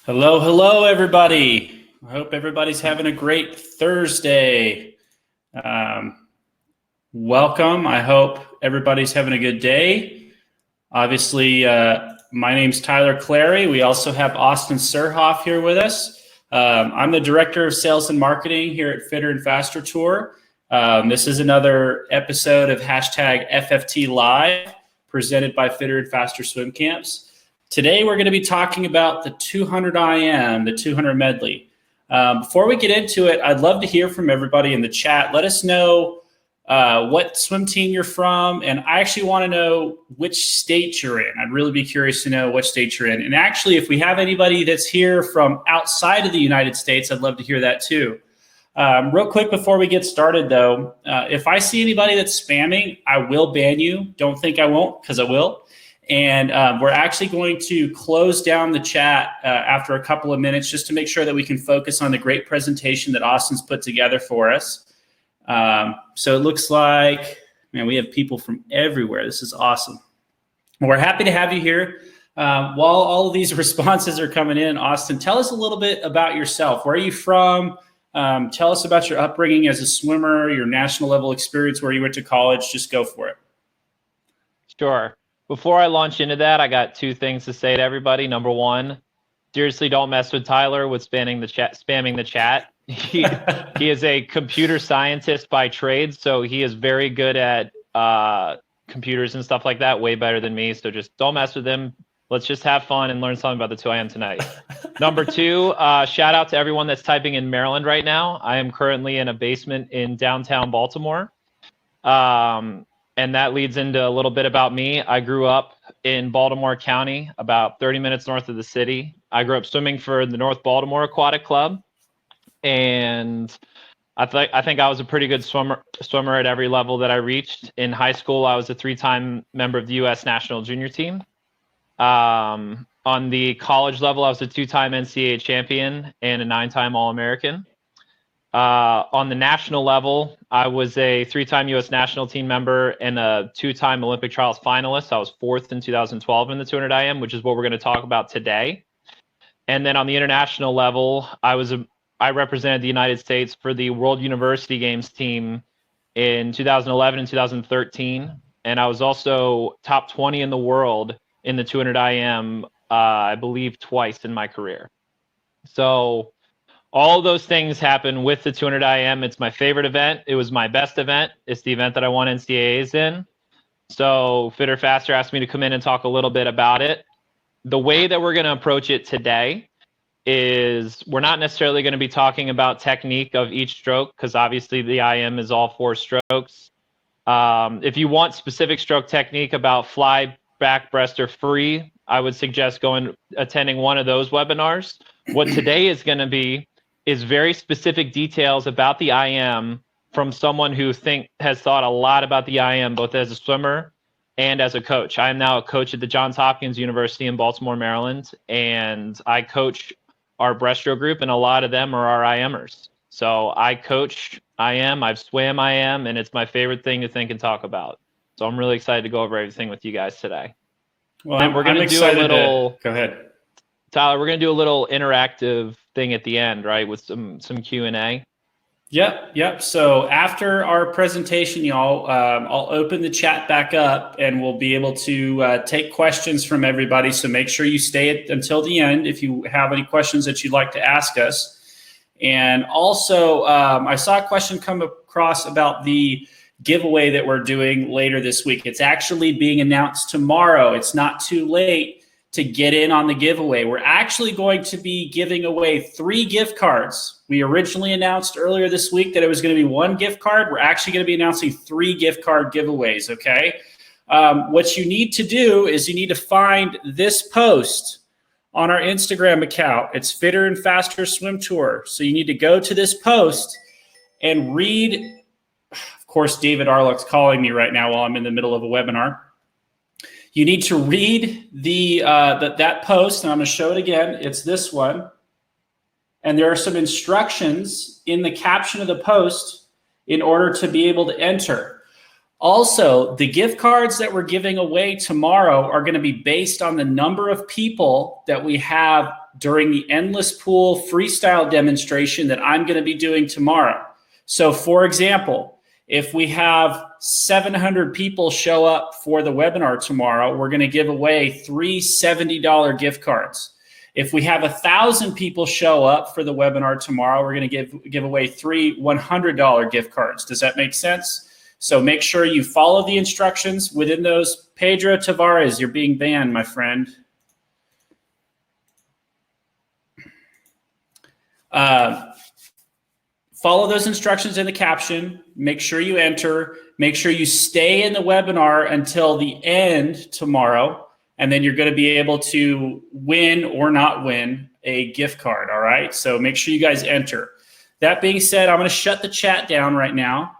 Hello, hello, everybody. I hope everybody's having a great Thursday. Welcome. I hope everybody's having a good day. Obviously, my name's Tyler Clary. We also have Austin Surhoff here with us. I'm the Director of Sales and Marketing here at Fitter and Faster Tour. This is another episode of hashtag FFT Live presented by Fitter and Faster Swim Camps. Today, we're going to be talking about the 200 IM, the 200 medley. Before we get into it, I'd love to hear from everybody in the chat. Let us know what swim team you're from, and I actually want to know which state you're in. I'd really be curious to know what state you're in. And actually, if we have anybody that's here from outside of the United States, I'd love to hear that too. Real quick before we get started, though, if I see anybody that's spamming, I will ban you. Don't think I won't, because I will. And we're actually going to close down the chat after a couple of minutes just to make sure that we can focus on the great presentation that Austin's put together for us. So it looks like, man, we have people from everywhere. This is awesome. We're happy to have you here. While all of these responses are coming in, Austin, tell us a little bit about yourself. Where are you from? Tell us about your upbringing as a swimmer, your national level experience, where you went to college. Just go for it. Sure. Before I launch into that, I got two things to say to everybody. Number one, seriously, don't mess with Tyler with spamming the chat. He is a computer scientist by trade, so he is very good at computers and stuff like that, way better than me. So just don't mess with him. Let's just have fun and learn something about the 2IM tonight. Number two, shout out to everyone that's typing in Maryland right now. I am currently in a basement in downtown Baltimore. And that leads into a little bit about me. I grew up in Baltimore County, about 30 minutes north of the city. I grew up swimming for the North Baltimore Aquatic Club. And I think I was a pretty good swimmer at every level that I reached. In high school, I was a 3-time member of the U.S. national junior team. On the college level, I was a 2-time NCAA champion and a 9-time All-American. On the national level, I was a 3-time U.S. national team member and a 2-time Olympic trials finalist. I was 4th in 2012 in the 200 IM, which is what we're going to talk about today. And then on the international level, I represented the United States for the World University Games team in 2011 and 2013. And I was also top 20 in the world in the 200 IM, I believe, twice in my career. So all those things happen with the 200 IM. It's my favorite event. It was my best event. It's the event that I won NCAAs in. So Fitter Faster asked me to come in and talk a little bit about it. The way that we're going to approach it today is we're not necessarily going to be talking about technique of each stroke, because obviously the IM is all 4 strokes. If you want specific stroke technique about fly, back, breast, or free, I would suggest attending one of those webinars. What today is going to be is very specific details about the IM from someone who has thought a lot about the IM, both as a swimmer and as a coach. I am now a coach at the Johns Hopkins University in Baltimore, Maryland, and I coach our breaststroke group, and a lot of them are our IMers. So I coach IM, I've swam IM, and it's my favorite thing to think and talk about. So I'm really excited to go over everything with you guys today. Well, and we're going to do a little. Go ahead, Tyler. We're going to do a little interactive thing at the end, right, with some Q&A. Yep. So after our presentation, y'all, I'll open the chat back up, and we'll be able to take questions from everybody. So make sure you stay until the end if you have any questions that you'd like to ask us. And also, I saw a question come across about the giveaway that we're doing later this week. It's actually being announced tomorrow. It's not too late to get in on the giveaway. We're actually going to be giving away 3 gift cards. We originally announced earlier this week that it was going to be 1 gift card. We're actually going to be announcing 3 gift card giveaways, okay? What you need to do is you need to find this post on our Instagram account. It's Fitter and Faster Swim Tour. So you need to go to this post and read. Of course, David Arluck's calling me right now while I'm in the middle of a webinar. You need to read that post, and I'm going to show it again. It's this one. And there are some instructions in the caption of the post in order to be able to enter. Also, the gift cards that we're giving away tomorrow are going to be based on the number of people that we have during the endless pool freestyle demonstration that I'm going to be doing tomorrow. So for example, if we have 700 people show up for the webinar tomorrow, we're going to give away 3 $70 gift cards. If we have 1,000 people show up for the webinar tomorrow, we're going to give away 3 $100 gift cards. Does that make sense? So make sure you follow the instructions within those. Pedro Tavares, you're being banned, my friend. Follow those instructions in the caption. Make sure you enter. Make sure you stay in the webinar until the end tomorrow, and then you're going to be able to win or not win a gift card, all right? So make sure you guys enter. That being said, I'm going to shut the chat down right now.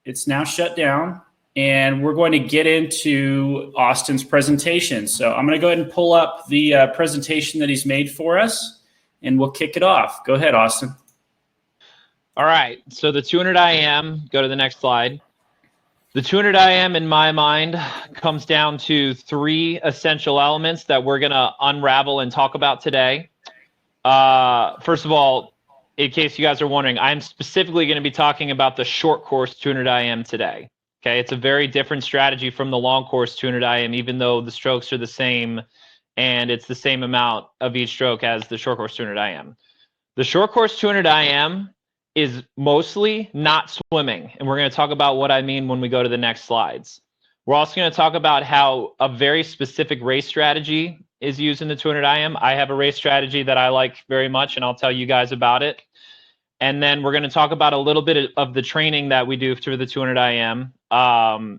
It's now shut down, and we're going to get into Austin's presentation. So I'm going to go ahead and pull up the presentation that he's made for us, and we'll kick it off. Go ahead, Austin. All right, so the 200 IM, go to the next slide. The 200 IM, in my mind, comes down to 3 essential elements that we're gonna unravel and talk about today. First of all, in case you guys are wondering, I'm specifically gonna be talking about the short course 200 IM today. Okay, it's a very different strategy from the long course 200 IM, even though the strokes are the same and it's the same amount of each stroke as the short course 200 IM. The short course 200 IM is mostly not swimming. And we're going to talk about what I mean when we go to the next slides. We're also going to talk about how a very specific race strategy is used in the 200 IM. I have a race strategy that I like very much, and I'll tell you guys about it. And then we're going to talk about a little bit of the training that we do for the 200 IM.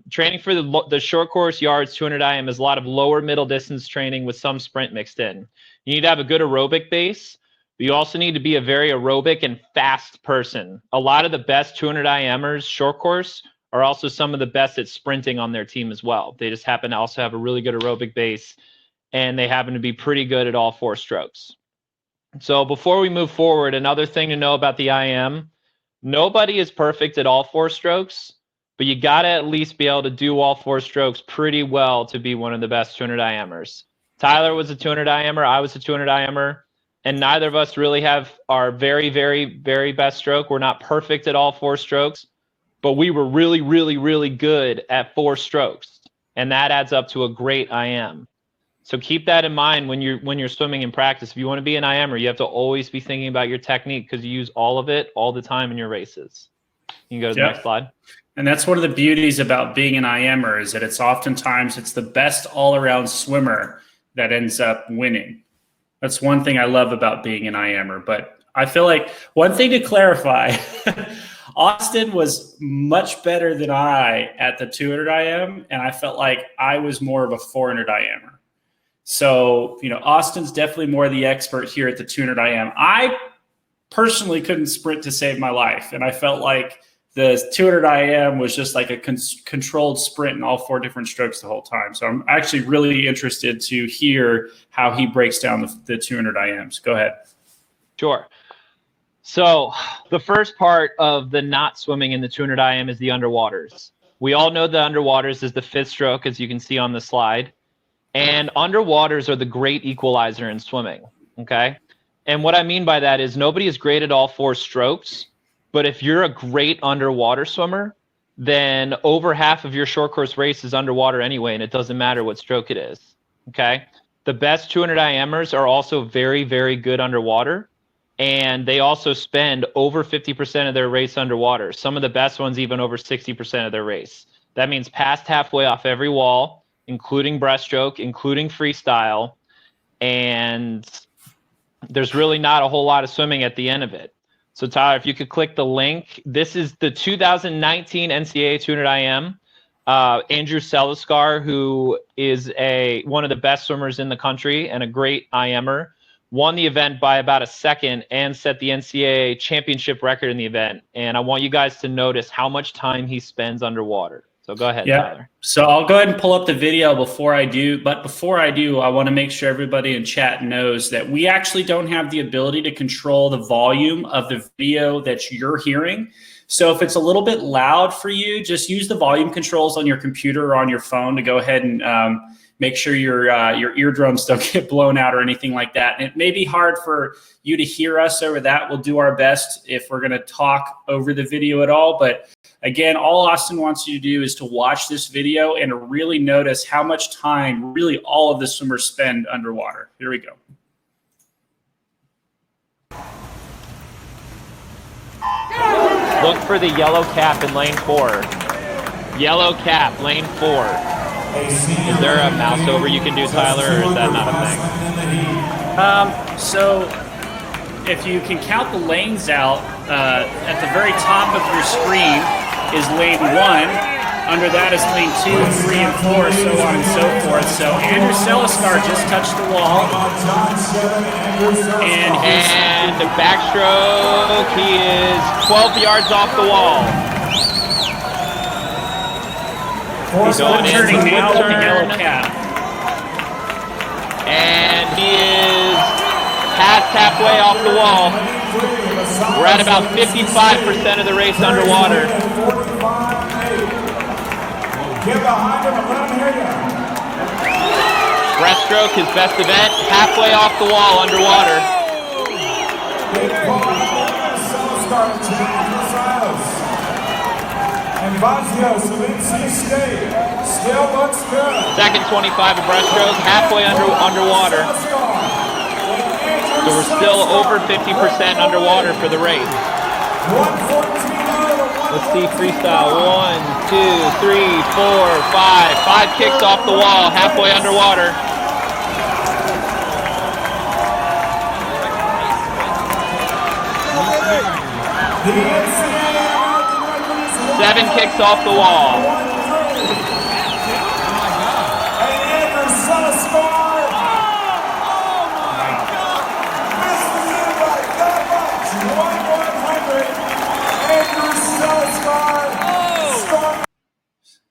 Training for the short course yards 200 IM is a lot of lower middle distance training with some sprint mixed in. You need to have a good aerobic base. But you also need to be a very aerobic and fast person. A lot of the best 200 IMers short course are also some of the best at sprinting on their team as well. They just happen to also have a really good aerobic base, and they happen to be pretty good at all 4 strokes. So before we move forward, another thing to know about the IM, nobody is perfect at all 4 strokes, but you got to at least be able to do all 4 strokes pretty well to be one of the best 200 IMers. Tyler was a 200 IMer, I was a 200 IMer. And neither of us really have our very, very, very best stroke. We're not perfect at all 4 strokes, but we were really, really, really good at 4 strokes. And that adds up to a great IM. So keep that in mind when you're swimming in practice. If you want to be an IMer, you have to always be thinking about your technique because you use all of it all the time in your races. You can go to the next slide. And that's one of the beauties about being an IMer is that it's oftentimes the best all-around swimmer that ends up winning. That's one thing I love about being an IMer. But I feel like one thing to clarify, Austin was much better than I at the 200 IM, and I felt like I was more of a 400 IMer. So, Austin's definitely more the expert here at the 200 IM. I personally couldn't sprint to save my life, and I felt like the 200 IM was just like a controlled sprint in all 4 different strokes the whole time. So I'm actually really interested to hear how he breaks down the 200 IMs. Go ahead. Sure. So the first part of the not swimming in the 200 IM is the underwaters. We all know the underwaters is the 5th stroke, as you can see on the slide. And underwaters are the great equalizer in swimming, okay? And what I mean by that is nobody is great at all 4 strokes. But if you're a great underwater swimmer, then over half of your short course race is underwater anyway, and it doesn't matter what stroke it is, okay? The best 200 IMers are also very, very good underwater, and they also spend over 50% of their race underwater. Some of the best ones even over 60% of their race. That means past halfway off every wall, including breaststroke, including freestyle, and there's really not a whole lot of swimming at the end of it. So Tyler, if you could click the link, this is the 2019 NCAA 200 IM. Andrew Seliskar, who is one of the best swimmers in the country and a great IMer, won the event by about a second and set the NCAA championship record in the event. And I want you guys to notice how much time he spends underwater. So go ahead, Tyler. So I'll go ahead and pull up the video before I do. But before I do, I want to make sure everybody in chat knows that we actually don't have the ability to control the volume of the video that you're hearing. So if it's a little bit loud for you, just use the volume controls on your computer or on your phone to go ahead and make sure your eardrums don't get blown out or anything like that. And it may be hard for you to hear us over that. We'll do our best if we're going to talk over the video at all. But again, all Austin wants you to do is to watch this video and to really notice how much time really all of the swimmers spend underwater. Here we go. Look for the yellow cap in lane 4. Yellow cap, lane 4. Is there a mouse over you can do, Tyler, or is that not a thing? So if you can count the lanes out, at the very top of your screen is lane 1. Under that is lane 2, 3, and 4, so on and so forth. So Andrew Celiscar just touched the wall. And the backstroke, he is 12 yards off the wall. He's turning now with the yellow cap. And he is past halfway off the wall. We're at about 55% of the race underwater. Breaststroke, his best event, halfway off the wall underwater. Second 25 of breaststroke, halfway underwater. So we're still over 50% underwater for the race. Let's see freestyle. 1, 2, 3, 4, 5. 5 kicks off the wall, halfway underwater. Seven kicks off the wall.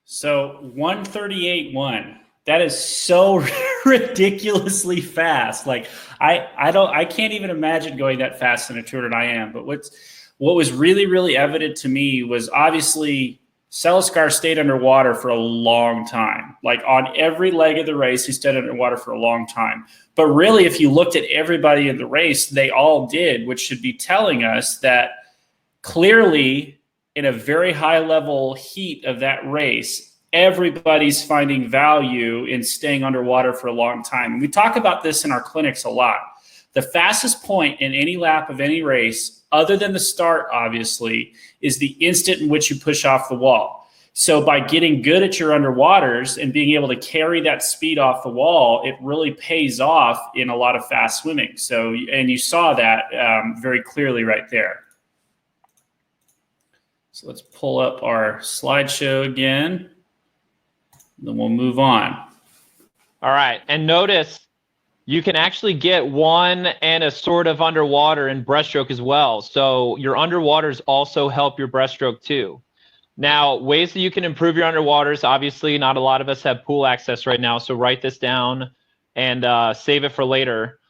So 138.1. That is so ridiculously fast. Like I can't even imagine going that fast in a tour, and I am. But what was really evident to me was obviously Celiscar stayed underwater for a long time. Like on every leg of the race, he stayed underwater for a long time. But really, if you looked at everybody in the race, they all did, which should be telling us that clearly in a very high level heat of that race, everybody's finding value in staying underwater for a long time. And we talk about this in our clinics a lot. The fastest point in any lap of any race, other than the start, obviously, is the instant in which you push off the wall. So by getting good at your underwaters and being able to carry that speed off the wall, it really pays off in a lot of fast swimming. So, and you saw that very clearly right there. So let's pull up our slideshow again. Then we'll move on. All right. And notice you can actually get one and a sort of underwater in breaststroke as well. So your underwaters also help your breaststroke too. Now, ways that you can improve your underwaters, obviously not a lot of us have pool access right now. So write this down and save it for later.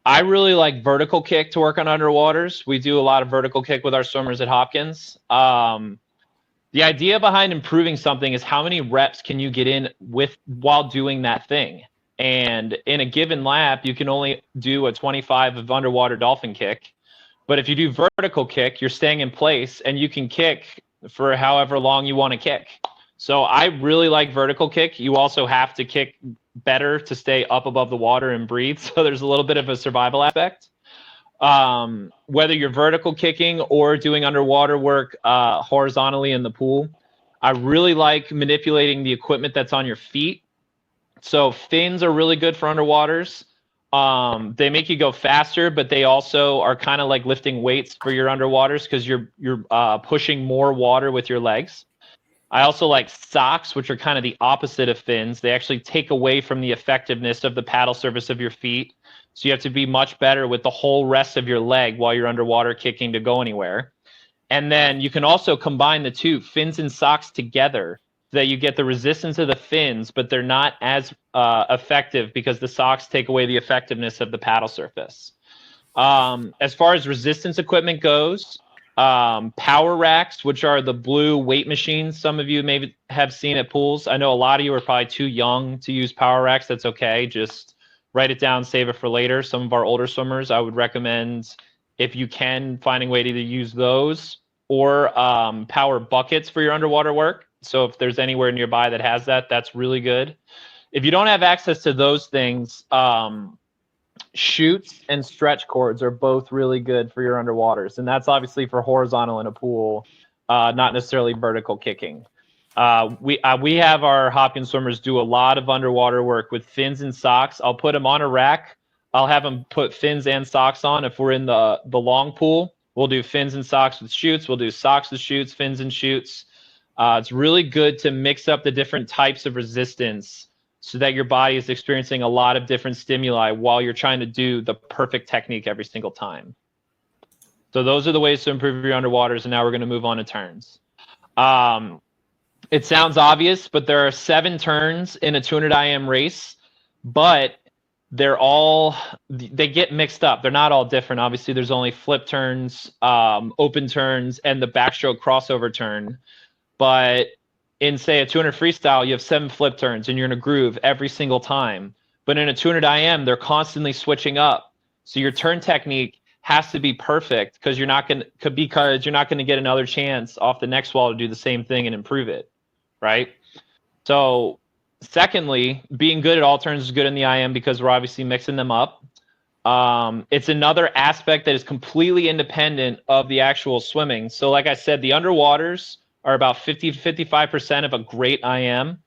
I really like vertical kick to work on underwaters. We do a lot of vertical kick with our swimmers at Hopkins. The idea behind improving something is how many reps can you get in with while doing that thing. And in a given lap, you can only do a 25 of underwater dolphin kick. But if you do vertical kick, you're staying in place and you can kick for however long you want to kick. So I really like vertical kick. You also have to kick better to stay up above the water and breathe. So there's a little bit of a survival aspect. Whether you're vertical kicking or doing underwater work horizontally in the pool, I really like manipulating the equipment that's on your feet. So fins are really good for underwaters. They make you go faster, but they also are kind of like lifting weights for your underwaters because you're pushing more water with your legs. I also like socks, which are kind of the opposite of fins. They actually take away from the effectiveness of the paddle surface of your feet. So you have to be much better with the whole rest of your leg while you're underwater kicking to go anywhere. And then you can also combine the two, fins and socks, together so that you get the resistance of the fins, but they're not as effective because the socks take away the effectiveness of the paddle surface. As far as resistance equipment goes, Power racks, which are the blue weight machines. Some of you maybe have seen at pools. I know a lot of you are probably too young to use power racks. That's okay. Just write it down, save it for later. Some of our older swimmers, I would recommend, if you can, finding a way to either use those or power buckets for your underwater work. So if there's anywhere nearby that has that, that's really good. If you don't have access to those things, chutes and stretch cords are both really good for your underwaters, and that's obviously for horizontal in a pool, not necessarily vertical kicking. We have our Hopkins swimmers do a lot of underwater work with fins and socks. I'll put them on a rack. I'll have them put fins and socks on. If we're in the long pool, we'll do fins and socks with chutes. We'll do socks with chutes, fins and chutes. It's really good to mix up the different types of resistance so that your body is experiencing a lot of different stimuli while you're trying to do the perfect technique every single time. So those are the ways to improve your underwaters, and now we're going to move on to turns. It sounds obvious, but there are 7 turns in a 200 IM race, but they get mixed up. They're not all different. Obviously, there's only flip turns, open turns, and the backstroke crossover turn. But in, say, a 200 freestyle, you have 7 flip turns and you're in a groove every single time. But in a 200 IM, they're constantly switching up. So your turn technique has to be perfect because you're not going to get another chance off the next wall to do the same thing and improve it, right? So secondly, being good at all turns is good in the IM because we're obviously mixing them up. It's another aspect that is completely independent of the actual swimming. So like I said, the underwaters are about 50 to 55% of a great IM.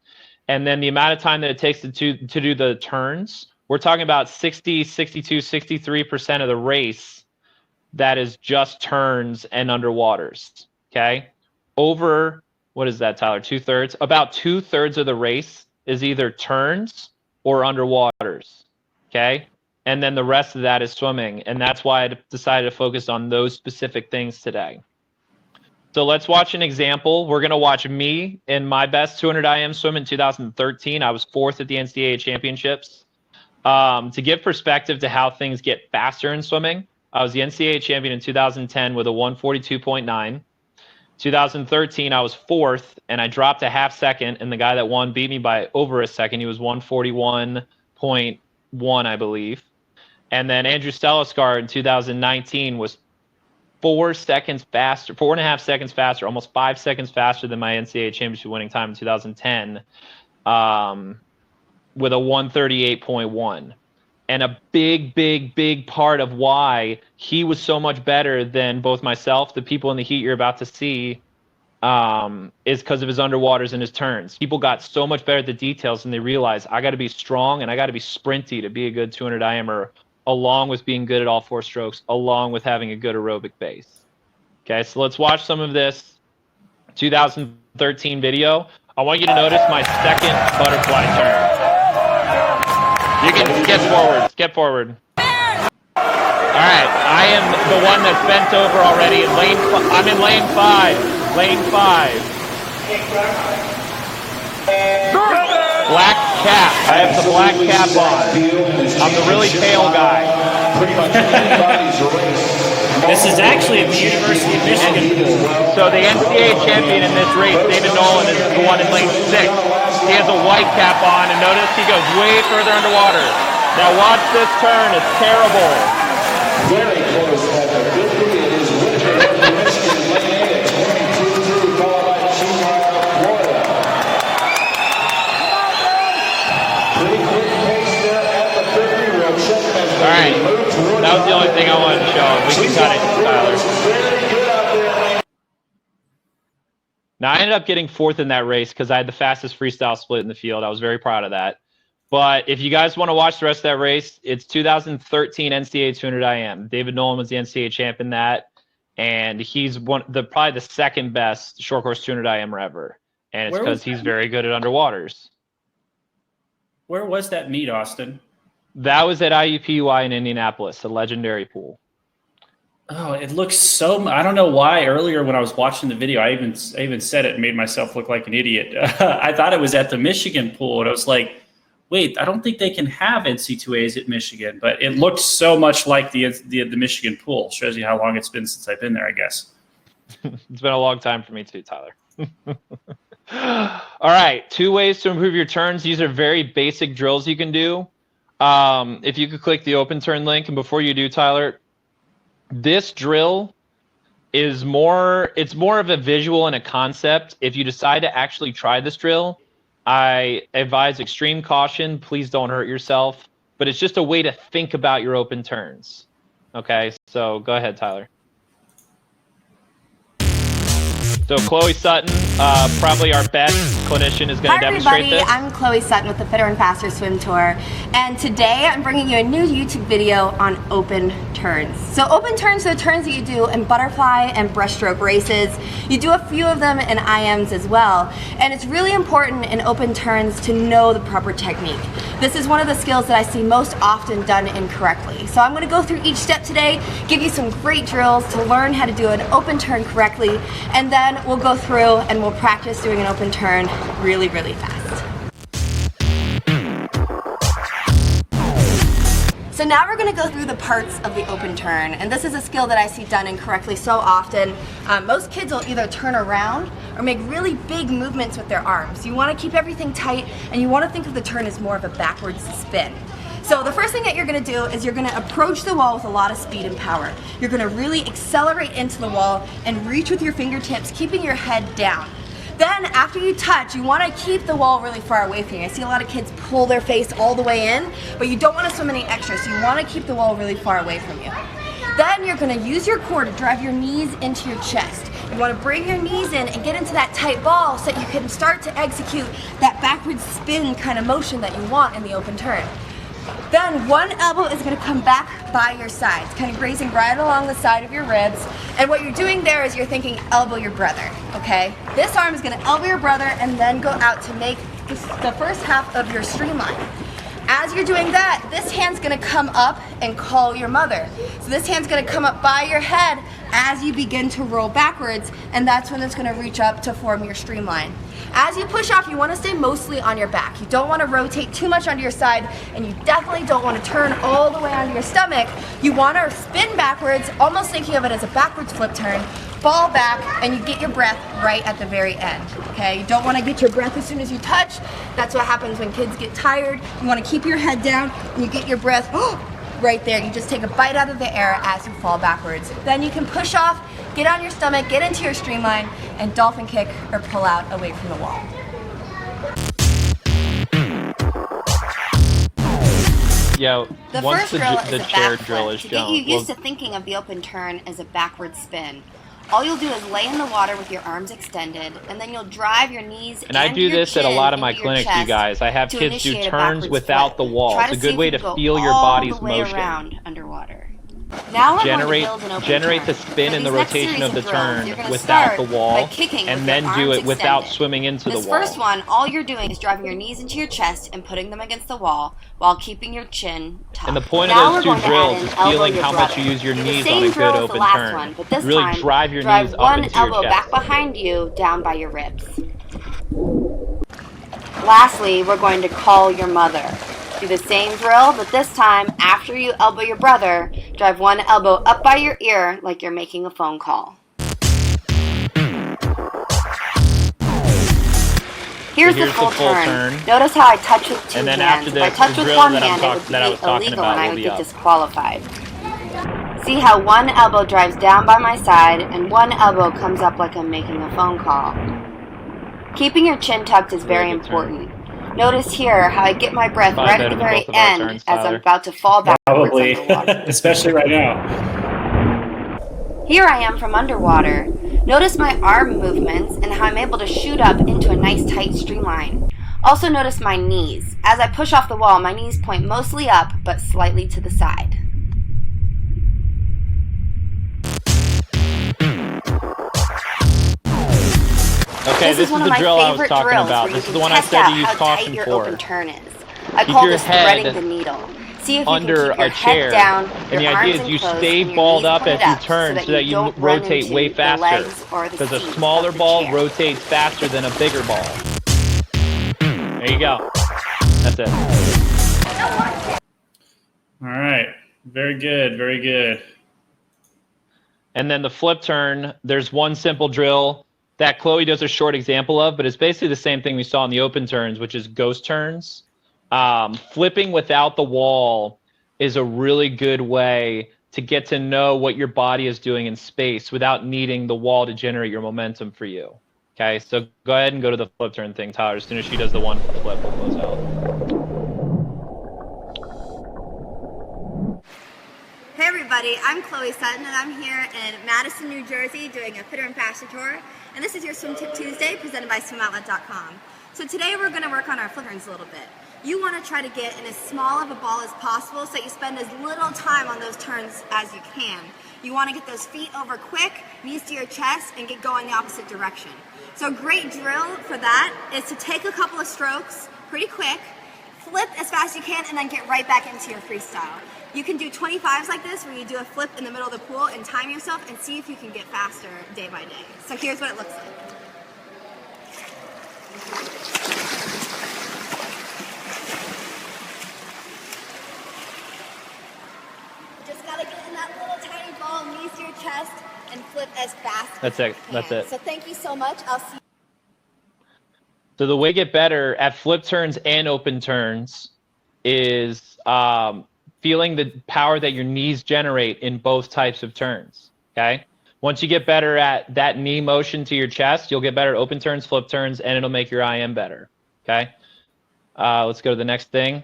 And then the amount of time that it takes to do the turns, we're talking about 60, 62, 63% of the race that is just turns and underwaters, okay? Over, what is that, Tyler, 2/3? About 2/3 of the race is either turns or underwaters, okay? And then the rest of that is swimming. And that's why I decided to focus on those specific things today. So let's watch an example. We're going to watch me in my best 200 IM swim in 2013. I was 4th at the NCAA championships. To give perspective to how things get faster in swimming, I was the NCAA champion in 2010 with a 142.9. 2013, I was 4th, and I dropped a half second, and the guy that won beat me by over a second. He was 141.1, I believe. And then Andrew Stellaskar in 2019 was 4 seconds faster, 4.5 seconds faster, almost 5 seconds faster than my NCAA championship winning time in 2010, with a 138.1. And a big part of why he was so much better than both myself, the people in the heat you're about to see, is because of his underwaters and his turns. People got so much better at the details, and they realized I got to be strong and I got to be sprinty to be a good 200 IMer, along with being good at all 4 strokes, along with having a good aerobic base. Okay, so let's watch some of this 2013 video. I want you to notice my second butterfly turn. You can skip forward. All right, I am the one that's bent over already. I'm in lane 5. Black cap. I have the black cap on. I'm the really pale guy. This is actually at the University of Michigan pool. So the NCAA champion in this race, David Nolan, is the one in lane 6. He has a white cap on, and notice he goes way further underwater. Now watch this turn. It's terrible. Very close at the 50. It is Richard of Michigan, lane 8 at 22-2, followed by Schumacher of Florida. Pretty quick pace there at the 50. We'll check as All right, that was the only thing I wanted to show. We can cut it, Tyler. very good out there. Now, I ended up getting 4th in that race because I had the fastest freestyle split in the field. I was very proud of that. But if you guys want to watch the rest of that race, it's 2013 NCAA 200 IM. David Nolan was the NCAA champ in that, and he's probably the second best short course 200 IMer ever. And it's because he's very good at underwaters. Where was that meet, Austin? That was at IUPUI in Indianapolis, a legendary pool. Oh, it looks so. I don't know why. Earlier when I was watching the video, I even said it and made myself look like an idiot. I thought it was at the Michigan pool, and I was like, wait, I don't think they can have NC2As at Michigan, but it looked so much like the Michigan pool. Shows you how long it's been since I've been there, I guess. It's been a long time for me too, Tyler. All right, 2 ways to improve your turns. These are very basic drills you can do. If you could click the open turn link, and before you do, Tyler, this drill is more of a visual and a concept. If you decide to actually try this drill, I advise extreme caution. Please don't hurt yourself, but it's just a way to think about your open turns. Okay, so go ahead, Tyler. So Chloe Sutton, probably our best clinician, is going to demonstrate this. Hi everybody, I'm Chloe Sutton with the Fitter and Faster Swim Tour, and today I'm bringing you a new YouTube video on open turns. So open turns are the turns that you do in butterfly and breaststroke races. You do a few of them in IMs as well, and it's really important in open turns to know the proper technique. This is one of the skills that I see most often done incorrectly. So I'm going to go through each step today, give you some great drills to learn how to do an open turn correctly, and then we'll go through and we'll practice doing an open turn really, really fast. So now we're going to go through the parts of the open turn, and this is a skill that I see done incorrectly so often. Most kids will either turn around or make really big movements with their arms. You want to keep everything tight, and you want to think of the turn as more of a backwards spin. So the first thing that you're going to do is you're going to approach the wall with a lot of speed and power. You're going to really accelerate into the wall and reach with your fingertips, keeping your head down. Then after you touch, you want to keep the wall really far away from you. I see a lot of kids pull their face all the way in, but you don't want to swim any extra, so you want to keep the wall really far away from you. Then you're going to use your core to drive your knees into your chest. You want to bring your knees in and get into that tight ball so that you can start to execute that backward spin kind of motion that you want in the open turn. Then one elbow is going to come back by your sides, kind of grazing right along the side of your ribs. And what you're doing there is you're thinking elbow your brother, okay? This arm is going to elbow your brother and then go out to make the first half of your streamline. As you're doing that, this hand's going to come up and call your mother. So this hand's going to come up by your head as you begin to roll backwards, and that's when it's going to reach up to form your streamline. As you push off, you want to stay mostly on your back. You don't want to rotate too much onto your side, and you definitely don't want to turn all the way onto your stomach. You want to spin backwards, almost thinking of it as a backwards flip turn, fall back, and you get your breath right at the very end, okay? You don't want to get your breath as soon as you touch. That's what happens when kids get tired. You want to keep your head down, and you get your breath right there. You just take a bite out of the air as you fall backwards. Then you can push off, get on your stomach, get into your streamline, and dolphin kick or pull out away from the wall. Yo, The once first drill is the a chair back drill flip. is To get shown, you used to thinking of the open turn as a backward spin. All you'll do is lay in the water with your arms extended, and then you'll drive your knees and I do this at a lot of my clinics, you guys. I have to kids do initiate a turns backwards without flip. the wall. Try It's a see good if way you to can go feel your all body's the way motion. around underwater. Now we're Generate going to build an open generate turn. the spin For and the these next rotation series of the drills, turn you're gonna without start the wall, by kicking and with then your do arms it without extended. swimming into This the wall. first one, all you're doing is driving your knees into your chest and putting them against the wall while keeping your chin tucked. And the point Now of those we're two going to add drills in is elbow feeling your how much you brother. use your Do the knees same on a drill good as the open last turn. one, but this Really time, drive your drive knees up one into your elbow chest. back behind you, down by your ribs. Lastly, we're going to call your mother. Do the same drill, but this time, after you elbow your brother, drive one elbow up by your ear like you're making a phone call. Here's the full turn. Notice how I touch with two And then hands. after If this, I touch the with drill one that hand, it would I was be talking illegal about and I will would be get up. disqualified. See how one elbow drives down by my side and one elbow comes up like I'm making a phone call. Keeping your chin tucked is very important. Notice here how I get my breath Probably right at better the than very both of our end turns, as I'm Tyler. about to fall backwards Probably, underwater. especially right now. Here I am from underwater. Notice my arm movements and how I'm able to shoot up into a nice tight streamline. Also notice my knees. As I push off the wall, my knees point mostly up but slightly to the side. Okay, this is one the of my drill I was favorite talking drills about. where This you is the can one I test said out to use how caution tight your for. open turn is. I Keep call your this head threading the needle. See if you under can keep your a chair, head down, and the your idea arms is you enclosed, stay and your balled knees up pointed as you up turn so that you don't run rotate into way the faster. legs or the Because a seats smaller of the ball chair. rotates faster than a bigger ball. There you go. That's it. All right. Very good. Very good. And then the flip turn, there's one simple drill that Chloe does a short example of, but it's basically the same thing we saw in the open turns, which is ghost turns. Flipping without the wall is a really good way to get to know what your body is doing in space without needing the wall to generate your momentum for you. Okay, so go ahead and go to the flip turn thing, Tyler. As soon as she does the one flip, we'll close out. Hey everybody, I'm Chloe Sutton and I'm here in Madison, New Jersey doing a Fitter and Faster tour. And this is your Swim Tip Tuesday presented by SwimOutlet.com. So today we're going to work on our flip turns a little bit. You want to try to get in as small of a ball as possible so that you spend as little time on those turns as you can. You want to get those feet over quick, knees to your chest, and get going the opposite direction. So a great drill for that is to take a couple of strokes pretty quick, flip as fast as you can, and then get right back into your freestyle. You can do 25s like this where you do a flip in the middle of the pool and time yourself and see if you can get faster day by day. So here's what it looks like. Just gotta get in that little tiny ball, knees to your chest, and flip as fast as you can. That's it. So thank you so much. I'll see you. So the way to get better at flip turns and open turns is feeling the power that your knees generate in both types of turns, okay? Once you get better at that knee motion to your chest, you'll get better at open turns, flip turns, and it'll make your IM better, okay? Let's go to the next thing.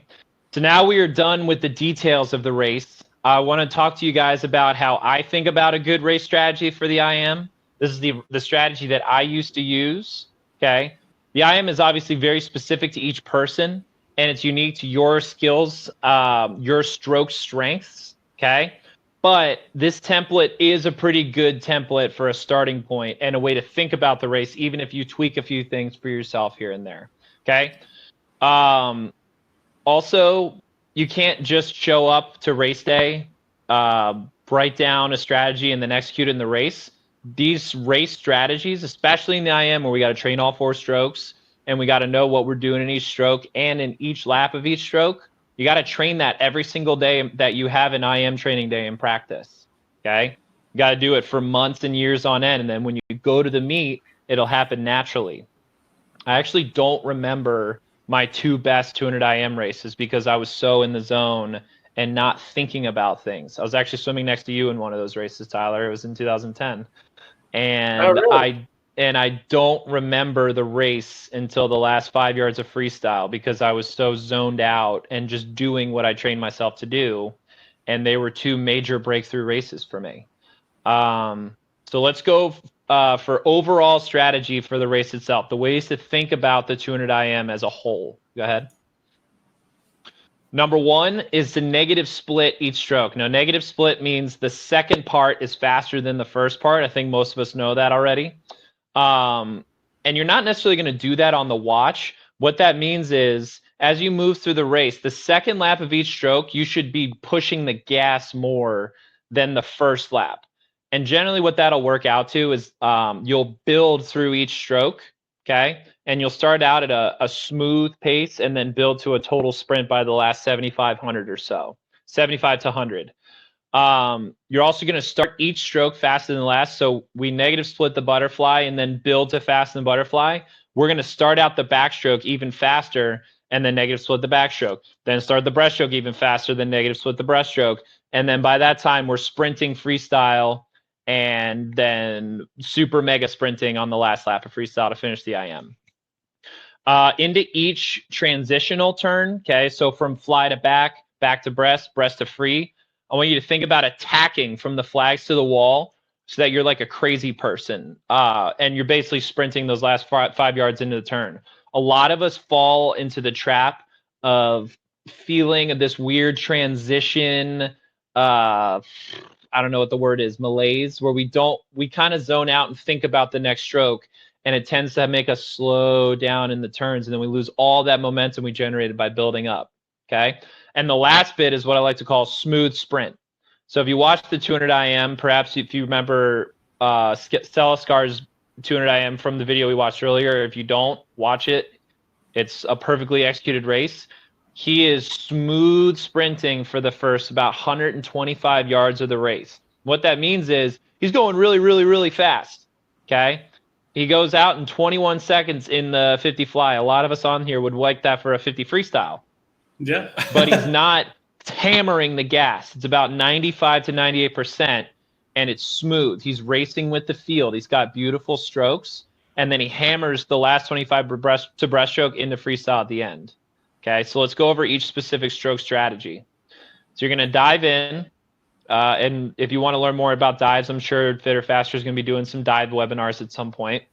So now we are done with the details of the race. I want to talk to you guys about how I think about a good race strategy for the IM. This is the strategy that I used to use, okay? The IM is obviously very specific to each person, and it's unique to your skills, your stroke strengths, okay? But this template is a pretty good template for a starting point and a way to think about the race, even if you tweak a few things for yourself here and there, okay? Also, you can't just show up to race day, write down a strategy, and then execute it in the race. These race strategies, especially in the IM where we got to train all 4 strokes and we got to know what we're doing in each stroke and in each lap of each stroke, you got to train that every single day that you have an IM training day in practice, okay? You got to do it for months and years on end, and then when you go to the meet, it'll happen naturally. I actually don't remember my 2 best 200 IM races because I was so in the zone and not thinking about things. I was actually swimming next to you in one of those races, Tyler. It was in 2010. And Oh, really? I don't remember the race until the last 5 yards of freestyle because I was so zoned out and just doing what I trained myself to do. And they were 2 major breakthrough races for me. So let's go for overall strategy for the race itself, the ways to think about the 200 IM as a whole. Go ahead. Number 1 is the negative split each stroke. Now, negative split means the second part is faster than the first part. I think most of us know that already. And you're not necessarily going to do that on the watch. What that means is as you move through the race, the second lap of each stroke, you should be pushing the gas more than the first lap. And generally what that'll work out to is you'll build through each stroke, okay? And you'll start out at a smooth pace and then build to a total sprint by the last 7,500 or so, 75 to 100. You're also going to start each stroke faster than the last. So we negative split the butterfly and then build to fasten the butterfly. We're going to start out the backstroke even faster and then negative split the backstroke. Then start the breaststroke even faster than negative split the breaststroke. And then by that time, we're sprinting freestyle and then super mega sprinting on the last lap of freestyle to finish the IM. Into each transitional turn, okay, so from fly to back, back to breast, breast to free, I want you to think about attacking from the flags to the wall so that you're like a crazy person and you're basically sprinting those last 5 yards into the turn. A lot of us fall into the trap of feeling this weird transition, I don't know what the word is, malaise, where we kind of zone out and think about the next stroke, and it tends to make us slow down in the turns, and then we lose all that momentum we generated by building up, okay? And the last bit is what I like to call smooth sprint. So if you watch the 200 IM, perhaps if you remember Celiscar's 200 IM from the video we watched earlier, if you don't, watch it. It's a perfectly executed race. He is smooth sprinting for the first about 125 yards of the race. What that means is he's going really, really, really fast. Okay. He goes out in 21 seconds in the 50 fly. A lot of us on here would like that for a 50 freestyle. Yeah. But he's not hammering the gas. It's about 95 to 98%, and it's smooth. He's racing with the field. He's got beautiful strokes, and then he hammers the last 25 to breaststroke into freestyle at the end. Okay, so let's go over each specific stroke strategy. So you're going to dive in, and if you want to learn more about dives, I'm sure Fitter Faster is going to be doing some dive webinars at some point.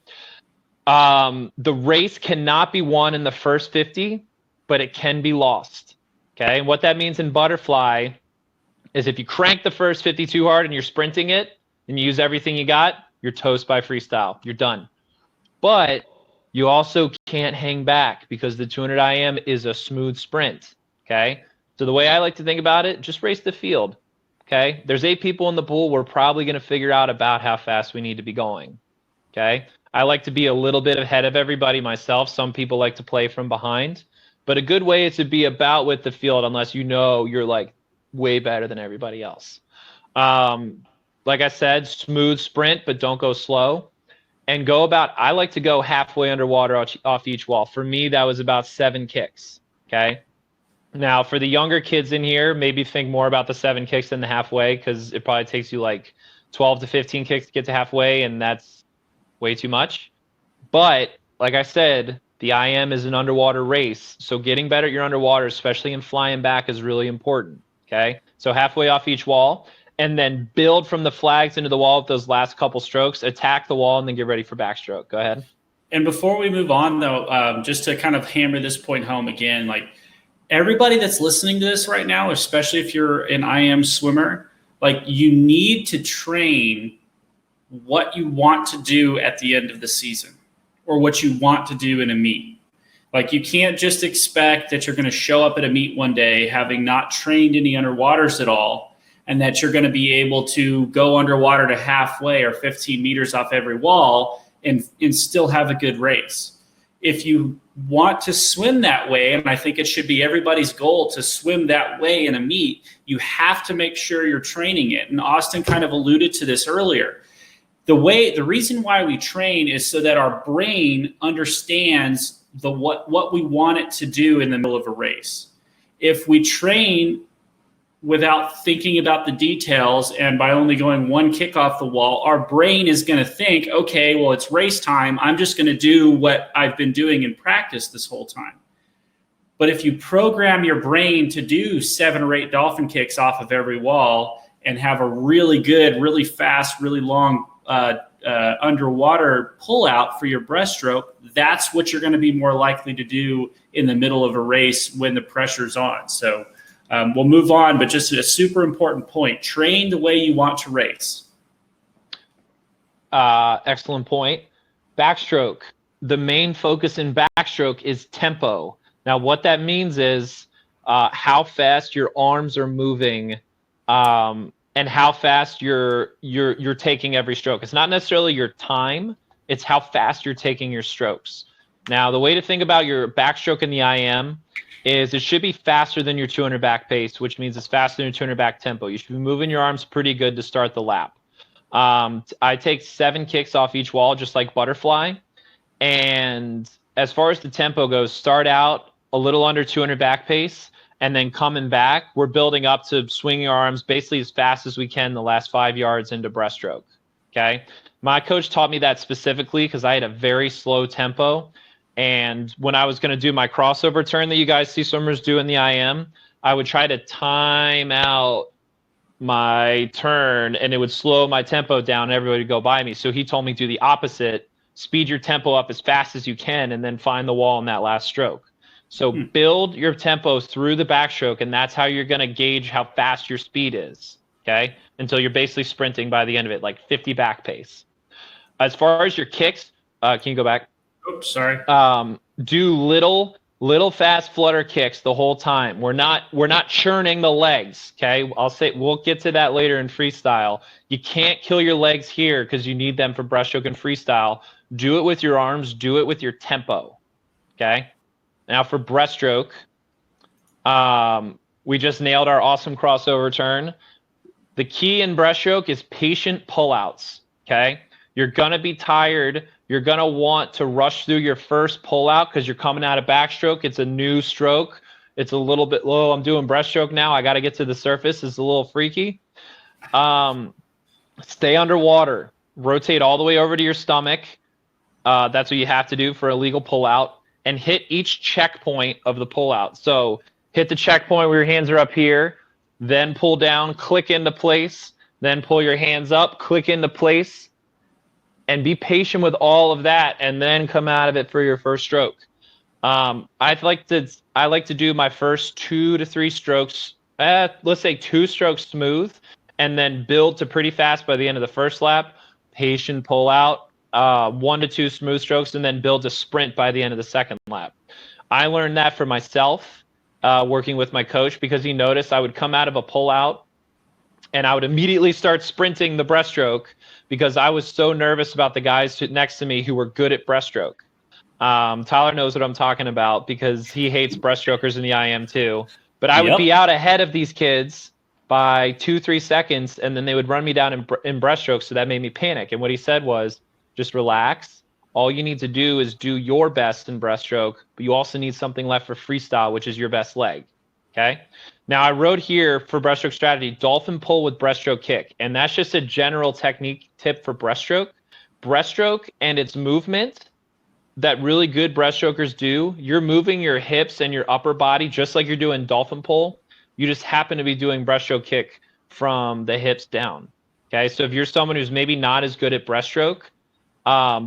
The race cannot be won in the first 50, but it can be lost. Okay, and what that means in butterfly is if you crank the first 50 too hard and you're sprinting it and you use everything you got, you're toast by freestyle. You're done. But you also can't hang back because the 200 IM is a smooth sprint. Okay, so the way I like to think about it, just race the field. Okay, there's 8 people in the pool. We're probably going to figure out about how fast we need to be going. Okay, I like to be a little bit ahead of everybody myself. Some people like to play from behind. But a good way is to be about with the field unless you know you're like way better than everybody else. Like I said, smooth sprint, but don't go slow. And go about, I like to go halfway underwater off each wall. For me, that was about 7 kicks, okay? Now, for the younger kids in here, maybe think more about the 7 kicks than the halfway because it probably takes you like 12 to 15 kicks to get to halfway, and that's way too much. But like I said, the IM is an underwater race, so getting better at your underwater, especially in flying back, is really important, okay? So halfway off each wall, and then build from the flags into the wall with those last couple strokes, attack the wall, and then get ready for backstroke. Go ahead. And before we move on, though, just to kind of hammer this point home again, like everybody that's listening to this right now, especially if you're an IM swimmer, like you need to train what you want to do at the end of the season, or what you want to do in a meet. Like you can't just expect that you're going to show up at a meet one day having not trained any underwaters at all, and that you're going to be able to go underwater to halfway or 15 meters off every wall and still have a good race. If you want to swim that way, and I think it should be everybody's goal to swim that way in a meet, you have to make sure you're training it. And Austin kind of alluded to this earlier. The reason why we train is so that our brain understands what we want it to do in the middle of a race. If we train without thinking about the details and by only going 1 kick off the wall, our brain is going to think, okay, well, it's race time. I'm just going to do what I've been doing in practice this whole time. But if you program your brain to do 7 or 8 dolphin kicks off of every wall and have a really good, really fast, really long underwater pull out for your breaststroke, that's what you're going to be more likely to do in the middle of a race when the pressure's on. So we'll move on, but just a super important point. Train the way you want to race. Excellent point. Backstroke. The main focus in backstroke is tempo. Now, what that means is how fast your arms are moving and how fast you're taking every stroke. It's not necessarily your time, it's how fast you're taking your strokes. Now, the way to think about your backstroke in the IM is it should be faster than your 200 back pace, which means it's faster than your 200 back tempo. You should be moving your arms pretty good to start the lap. I take 7 kicks off each wall, just like butterfly. And as far as the tempo goes, start out a little under 200 back pace, and then coming back, we're building up to swinging our arms basically as fast as we can the last 5 yards into breaststroke, okay? My coach taught me that specifically because I had a very slow tempo. And when I was going to do my crossover turn that you guys see swimmers do in the IM, I would try to time out my turn, and it would slow my tempo down and everybody would go by me. So he told me do the opposite, speed your tempo up as fast as you can, and then find the wall in that last stroke. So build your tempo through the backstroke, and that's how you're going to gauge how fast your speed is, okay? Until you're basically sprinting by the end of it, like 50 back pace. As far as your kicks, can you go back? Oops, sorry. Do little fast flutter kicks the whole time. We're not churning the legs, okay? We'll get to that later in freestyle. You can't kill your legs here because you need them for breaststroke and freestyle. Do it with your arms. Do it with your tempo, okay? Now for breaststroke, we just nailed our awesome crossover turn. The key in breaststroke is patient pullouts. Okay, you're gonna be tired. You're gonna want to rush through your first pullout because you're coming out of backstroke. It's a new stroke. It's a little bit low. I'm doing breaststroke now. I got to get to the surface. It's a little freaky. Stay underwater. Rotate all the way over to your stomach. That's what you have to do for a legal pullout. And hit each checkpoint of the pullout. So hit the checkpoint where your hands are up here. Then pull down, click into place. Then pull your hands up, click into place. And be patient with all of that. And then come out of it for your first stroke. I like to do my first 2 to 3 strokes. Let's say 2 strokes smooth. And then build to pretty fast by the end of the first lap. Patient pull out, 1 to 2 smooth strokes, and then build to sprint by the end of the second lap. I learned that for myself, working with my coach, because he noticed I would come out of a pull out and I would immediately start sprinting the breaststroke because I was so nervous about the guys next to me who were good at breaststroke. Tyler knows what I'm talking about because he hates breaststrokers in the IM too. But I would be out ahead of these kids by 2-3 seconds, and then they would run me down in breaststroke, so that made me panic. And what he said was, just relax. All you need to do is do your best in breaststroke, but you also need something left for freestyle, which is your best leg. Okay? Now, I wrote here for breaststroke strategy, dolphin pull with breaststroke kick, and that's just a general technique tip for breaststroke. Breaststroke and its movement that really good breaststrokers do, you're moving your hips and your upper body just like you're doing dolphin pull. You just happen to be doing breaststroke kick from the hips down. Okay, so if you're someone who's maybe not as good at breaststroke,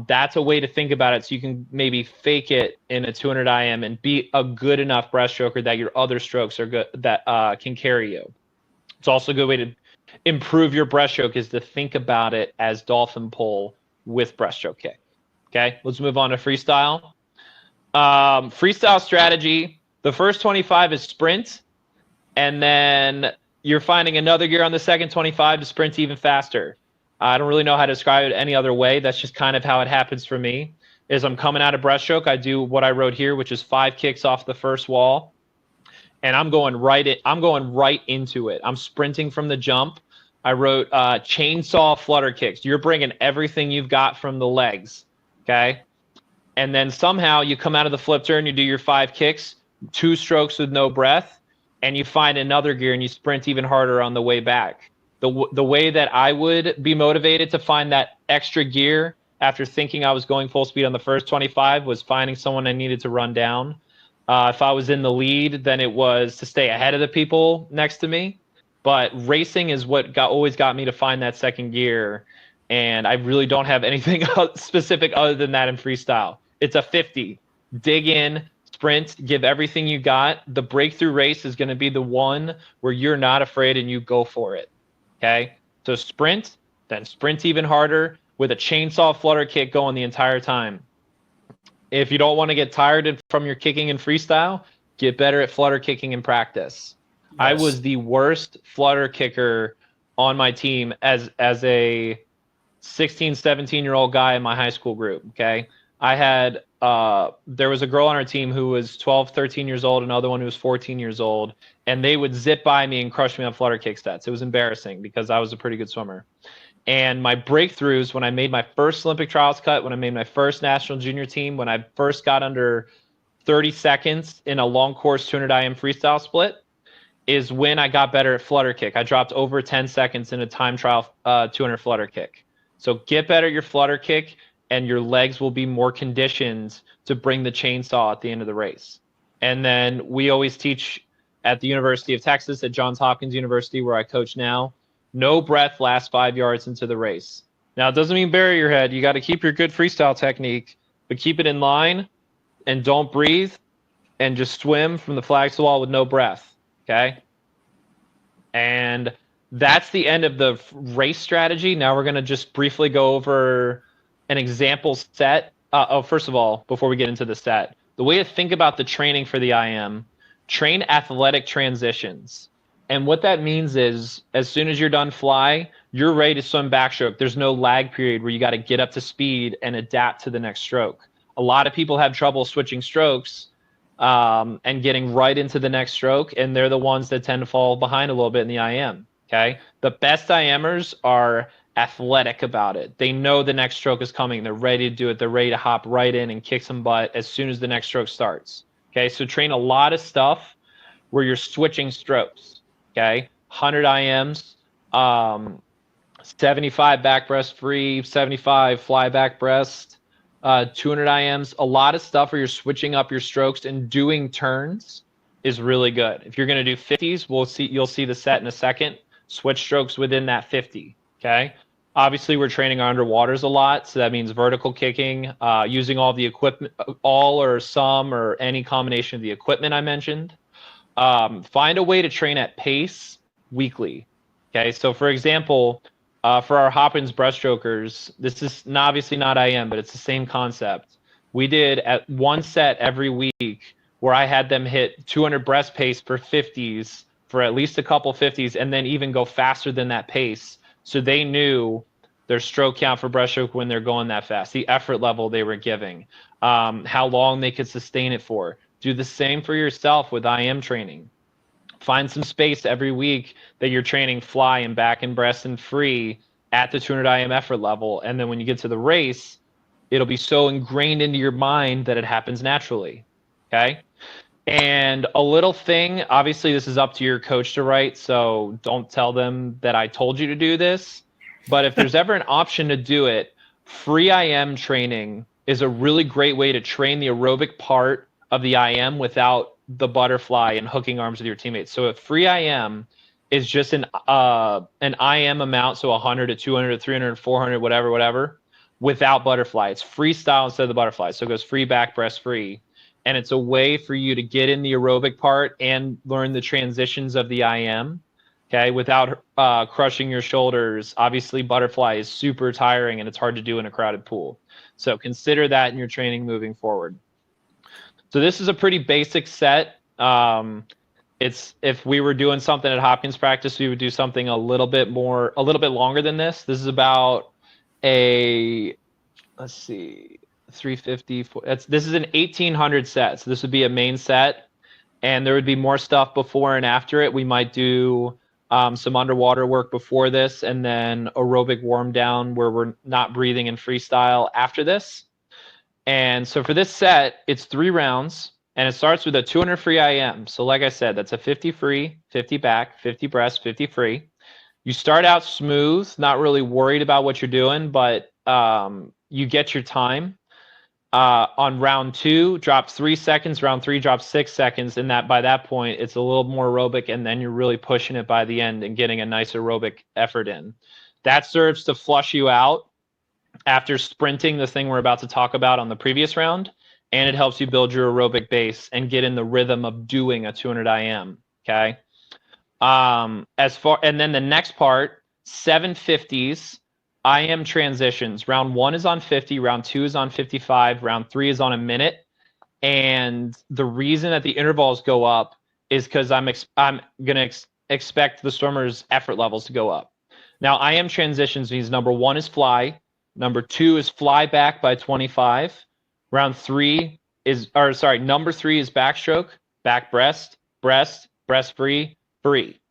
that's a way to think about it. So you can maybe fake it in a 200 IM and be a good enough breaststroker that your other strokes are good, that can carry you. It's also a good way to improve your breaststroke is to think about it as dolphin pull with breaststroke kick. Okay, let's move on to freestyle. Freestyle strategy, the first 25 is sprint. And then you're finding another gear on the second 25 to sprint even faster. I don't really know how to describe it any other way. That's just kind of how it happens for me. Is I'm coming out of breaststroke, I do what I wrote here, which is 5 kicks off the first wall, and I'm going right into it. I'm sprinting from the jump. I wrote chainsaw flutter kicks. You're bringing everything you've got from the legs, okay? And then somehow you come out of the flip turn, you do your 5 kicks, 2 strokes with no breath. And you find another gear and you sprint even harder on the way back. The way that I would be motivated to find that extra gear after thinking I was going full speed on the first 25 was finding someone I needed to run down. If I was in the lead, then it was to stay ahead of the people next to me. But racing is what always got me to find that second gear. And I really don't have anything specific other than that in freestyle. It's a 50. Dig in. Sprint, give everything you got. The breakthrough race is going to be the one where you're not afraid and you go for it. Okay? So sprint, then sprint even harder with a chainsaw flutter kick going the entire time. If you don't want to get tired from your kicking in freestyle, get better at flutter kicking in practice. Yes. I was the worst flutter kicker on my team as a 16, 17-year-old guy in my high school group. Okay? I had there was a girl on our team who was 12, 13 years old, another one who was 14 years old, and they would zip by me and crush me on flutter kick stats. It was embarrassing because I was a pretty good swimmer. And my breakthroughs when I made my first Olympic trials cut, when I made my first national junior team, when I first got under 30 seconds in a long course 200 IM freestyle split, is when I got better at flutter kick. I dropped over 10 seconds in a time trial 200 flutter kick. So get better at your flutter kick, and your legs will be more conditioned to bring the chainsaw at the end of the race. And then we always teach at the University of Texas, at Johns Hopkins University, where I coach now, no breath last 5 yards into the race. Now, it doesn't mean bury your head. You got to keep your good freestyle technique, but keep it in line and don't breathe and just swim from the flag to the wall with no breath, okay? And that's the end of the race strategy. Now we're going to just briefly go over an example set. First of all, before we get into the set, the way to think about the training for the IM, train athletic transitions. And what that means is as soon as you're done fly, you're ready to swim backstroke. There's no lag period where you got to get up to speed and adapt to the next stroke. A lot of people have trouble switching strokes and getting right into the next stroke, and they're the ones that tend to fall behind a little bit in the IM. Okay. The best IMers are athletic about it. They know the next stroke is coming. They're ready to do it. They're ready to hop right in and kick some butt as soon as the next stroke starts. Okay. So train a lot of stuff where you're switching strokes. Okay. 100 IMs, 75 back breast free, 75 fly back breast, 200 IMs, a lot of stuff where you're switching up your strokes and doing turns is really good. If you're going to do 50s, you'll see the set in a second. Switch strokes within that 50. Okay. Obviously, we're training our underwaters a lot, so that means vertical kicking, using all the equipment, all or some or any combination of the equipment I mentioned. Find a way to train at pace weekly. Okay. So, for example, for our Hopkins breaststrokers, this is obviously not IM, but it's the same concept. We did at one set every week where I had them hit 200 breast pace for 50s for at least a couple 50s, and then even go faster than that pace. So they knew their stroke count for breaststroke when they're going that fast, the effort level they were giving, how long they could sustain it for. Do the same for yourself with IM training. Find some space every week that you're training fly and back and breast and free at the 200 IM effort level. And then when you get to the race, it'll be so ingrained into your mind that it happens naturally. Okay. And a little thing, obviously this is up to your coach to write, so don't tell them that I told you to do this. But if there's ever an option to do it, free IM training is a really great way to train the aerobic part of the IM without the butterfly and hooking arms with your teammates. So if free IM is just an IM amount, so 100 to 200 to 300, 400, whatever, without butterfly. It's freestyle instead of the butterfly. So it goes free back, breast free. And it's a way for you to get in the aerobic part and learn the transitions of the IM, okay, without crushing your shoulders. Obviously, butterfly is super tiring and it's hard to do in a crowded pool. So consider that in your training moving forward. So this is a pretty basic set. It's if we were doing something at Hopkins practice, we would do something a little bit longer than this. This is about a, let's see, 350. This is an 1800 set. So this would be a main set, and there would be more stuff before and after it. We might do some underwater work before this, and then aerobic warm down where we're not breathing in freestyle after this. And so for this set, it's 3 rounds, and it starts with a 200 free IM. So like I said, that's a 50 free, 50 back, 50 breast, 50 free. You start out smooth, not really worried about what you're doing, but you get your time. On round 2, drop 3 seconds. Round 3, drop 6 seconds. And that by that point, it's a little more aerobic, and then you're really pushing it by the end and getting a nice aerobic effort in. That serves to flush you out after sprinting, the thing we're about to talk about on the previous round, and it helps you build your aerobic base and get in the rhythm of doing a 200 IM. Okay. And then the next part, 750s. IM transitions. Round 1 is on 50, round 2 is on 55, round 3 is on a minute. And the reason that the intervals go up is because I'm going to expect the swimmers' effort levels to go up. Now, IM transitions means number 1 is fly, number 2 is fly back by 25. Number 3 is backstroke, back breast, breast free, free.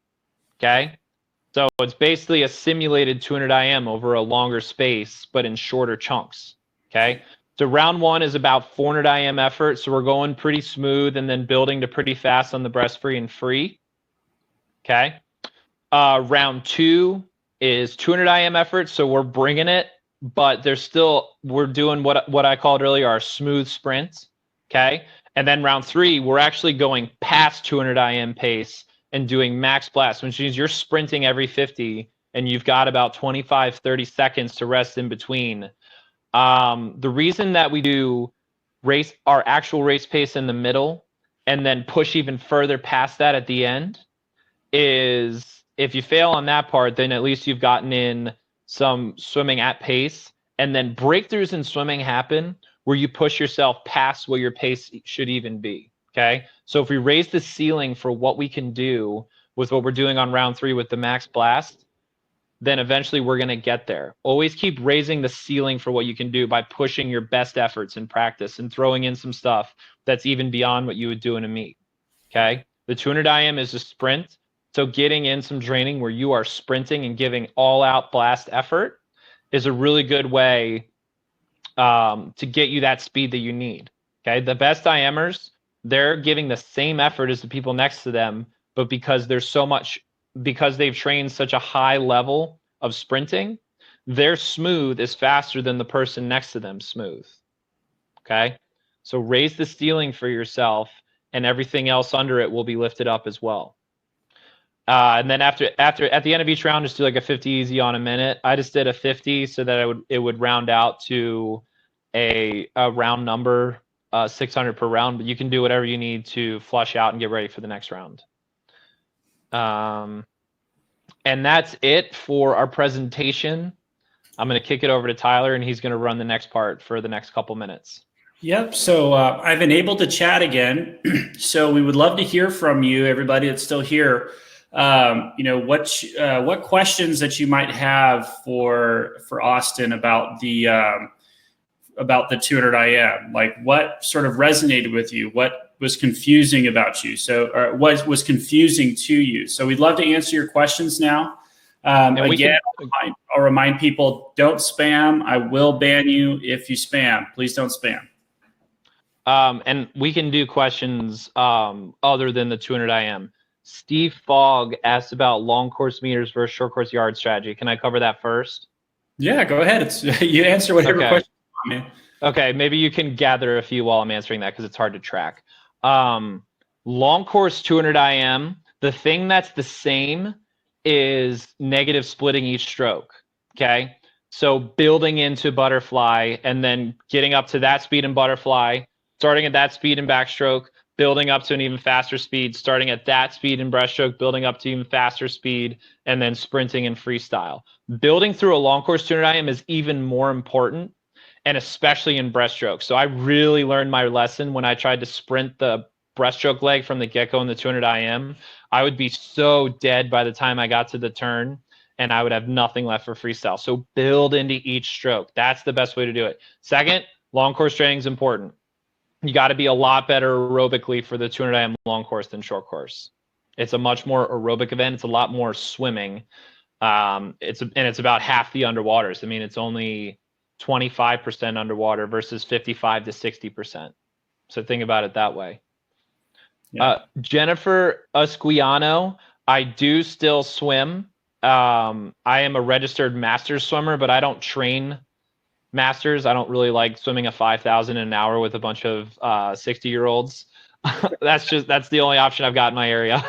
Okay? So it's basically a simulated 200 IM over a longer space, but in shorter chunks. Okay. So round 1 is about 400 IM effort. So we're going pretty smooth and then building to pretty fast on the breast free and free. Okay. Round 2 is 200 IM effort. So we're bringing it, but we're doing what I called earlier, our smooth sprints. Okay. And then round 3, we're actually going past 200 IM pace and doing max blast, which means you're sprinting every 50 and you've got about 25, 30 seconds to rest in between. The reason that we do our actual race pace in the middle and then push even further past that at the end is if you fail on that part, then at least you've gotten in some swimming at pace, and then breakthroughs in swimming happen where you push yourself past what your pace should even be. Okay. So if we raise the ceiling for what we can do with what we're doing on round 3 with the max blast, then eventually we're going to get there. Always keep raising the ceiling for what you can do by pushing your best efforts in practice and throwing in some stuff that's even beyond what you would do in a meet. Okay. The 200 IM is a sprint. So getting in some training where you are sprinting and giving all out blast effort is a really good way to get you that speed that you need. Okay. The best IMers, they're giving the same effort as the people next to them, but because because they've trained such a high level of sprinting, their smooth is faster than the person next to them smooth. Okay. So raise the ceiling for yourself, and everything else under it will be lifted up as well. And then at the end of each round, just do like a 50 easy on a minute. I just did a 50 so that it would round out to a round number, 600 per round, but you can do whatever you need to flush out and get ready for the next round. And that's it for our presentation. I'm going to kick it over to Tyler, and he's going to run the next part for the next couple minutes. Yep. So I've enabled the chat again. So we would love to hear from you, everybody that's still here. What questions that you might have for Austin about the 200 IM, like what sort of resonated with you, what was confusing about you, or what was confusing to you. So we'd love to answer your questions now. Again, I'll remind people, don't spam. I will ban you if you spam. Please don't spam. And we can do questions other than the 200 IM. Steve Fogg asked about long course meters versus short course yard strategy. Can I cover that first? Yeah, go ahead. You answer whatever question you want, man. Okay, maybe you can gather a few while I'm answering that because it's hard to track. Long course 200 IM, the thing that's the same is negative splitting each stroke, okay? So building into butterfly and then getting up to that speed in butterfly, starting at that speed in backstroke, building up to an even faster speed, starting at that speed in breaststroke, building up to even faster speed, and then sprinting in freestyle. Building through a long course 200 IM is even more important, and especially in breaststroke. So I really learned my lesson when I tried to sprint the breaststroke leg from the get-go in the 200 IM. I would be so dead by the time I got to the turn, and I would have nothing left for freestyle. So build into each stroke. That's the best way to do it. Second, long course training is important. You got to be a lot better aerobically for the 200 IM long course than short course. It's a much more aerobic event. It's a lot more swimming. It's about half the underwaters. I mean, it's only 25% underwater versus 55 to 60%. So think about it that way. Yeah. Jennifer Esquiano, I do still swim. I am a registered master's swimmer, but I don't train masters. I don't really like swimming a 5,000 an hour with a bunch of 60-year-olds. That's the only option I've got in my area.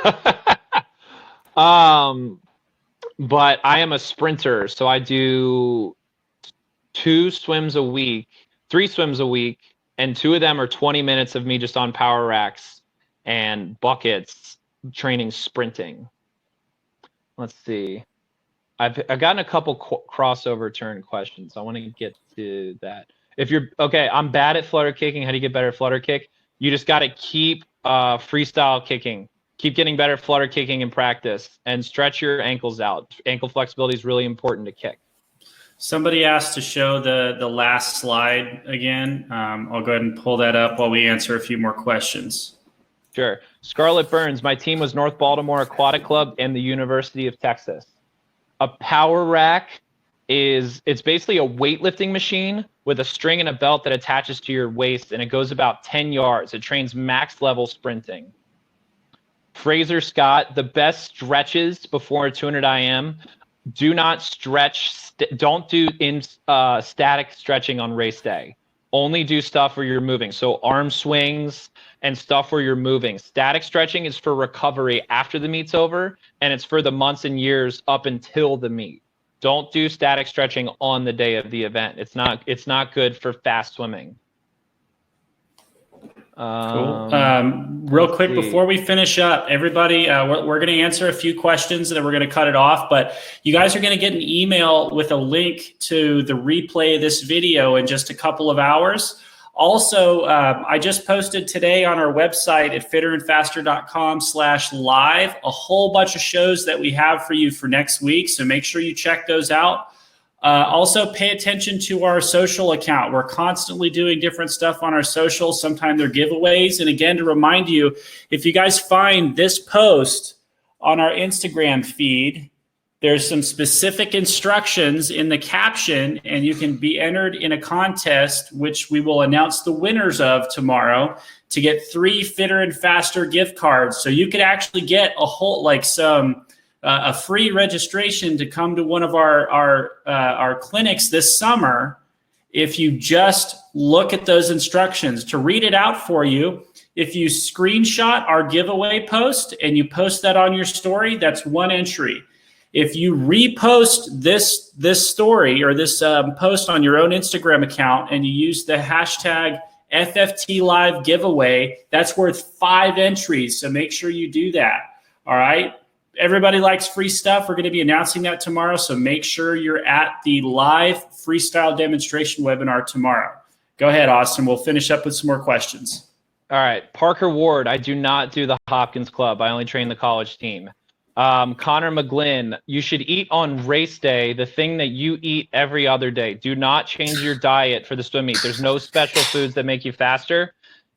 But I am a sprinter, so I do 3 swims a week, and 2 of them are 20 minutes of me just on power racks and buckets training sprinting. Let's see. I've gotten a couple crossover turn questions. I want to get to that. If you're okay, I'm bad at flutter kicking. How do you get better at flutter kick? You just got to keep freestyle kicking. Keep getting better at flutter kicking in practice and stretch your ankles out. Ankle flexibility is really important to kick. Somebody asked to show the last slide again. I'll go ahead and pull that up while we answer a few more questions. Sure. Scarlett Burns, my team was North Baltimore Aquatic Club and the University of Texas. A power rack it's basically a weightlifting machine with a string and a belt that attaches to your waist, and it goes about 10 yards. It trains max level sprinting. Fraser Scott, the best stretches before a 200 IM, do not stretch, don't do static stretching on race day. Only do stuff where you're moving. So arm swings and stuff where you're moving. Static stretching is for recovery after the meet's over, and it's for the months and years up until the meet. Don't do static stretching on the day of the event. It's not good for fast swimming. Cool. Real quick before we finish up, everybody, we're going to answer a few questions and then we're going to cut it off. But you guys are going to get an email with a link to the replay of this video in just a couple of hours. Also, I just posted today on our website at fitterandfaster.com/live a whole bunch of shows that we have for you for next week. So make sure you check those out. Also, pay attention to our social account. We're constantly doing different stuff on our socials. Sometimes they're giveaways. And again, to remind you, if you guys find this post on our Instagram feed, there's some specific instructions in the caption, and you can be entered in a contest, which we will announce the winners of tomorrow, to get 3 Fitter and Faster gift cards. So you could actually get a whole, like a free registration to come to one of our clinics this summer if you just look at those instructions. To read it out for you, if you screenshot our giveaway post and you post that on your story, that's 1 entry. If you repost this story or this post on your own Instagram account and you use the hashtag FFT Live giveaway, that's worth 5 entries. So make sure you do that. All right. Everybody likes free stuff. We're going to be announcing that tomorrow. So make sure you're at the live freestyle demonstration webinar tomorrow. Go ahead, Austin. We'll finish up with some more questions. All right. Parker Ward, I do not do the Hopkins Club. I only train the college team. Connor McGlynn, you should eat on race day the thing that you eat every other day. Do not change your diet for the swim meet. There's no special foods that make you faster.